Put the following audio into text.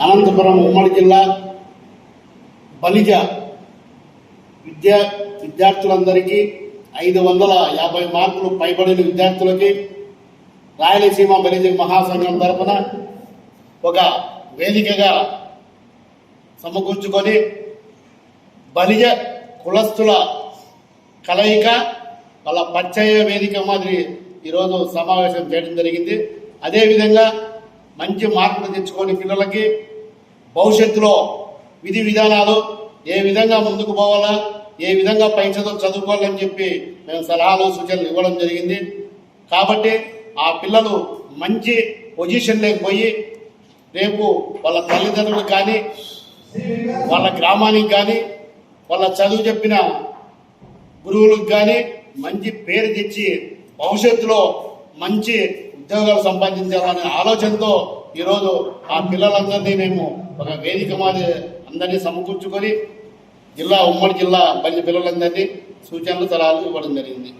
అనంతపురం ఉమ్మడి జిల్లా బలిజ విద్యార్థులందరికీ 550 మార్కులు పైబడిన విద్యార్థులకి రాయలసీమ బలిజ మహాసంఘం తరఫున ఒక వేదికగా సమకూర్చుకొని బలిజ కులస్తుల కలయిక వాళ్ళ పరిచయ వేదిక మాదిరి ఈరోజు సమావేశం చేయడం జరిగింది. అదేవిధంగా మంచి మార్కులు తెచ్చుకొని పిల్లలకి భవిష్యత్తులో విధి విధానాలు ఏ విధంగా ముందుకు పోవాలా, ఏ విధంగా పై చదువుకోవాలని చెప్పి మేము సలహాలు సూచనలు ఇవ్వడం జరిగింది. కాబట్టి ఆ పిల్లలు మంచి పొజిషన్లోకి పోయి రేపు వాళ్ళ తల్లిదండ్రులకు కానీ వాళ్ళ గ్రామానికి కానీ వాళ్ళ చదువు చెప్పిన గురువులకు కానీ మంచి పేరు తెచ్చి భవిష్యత్తులో మంచి ఉద్యోగాలు సంపాదించాలనే ఆలోచనతో ఈరోజు ఆ పిల్లలందరినీ మేము ఒక వేదిక మాదిరి అందరినీ సమకూర్చుకొని ఉమ్మడి జిల్లా బలిజ పిల్లలందరినీ సూచనలు సలహాలు ఇవ్వడం జరిగింది.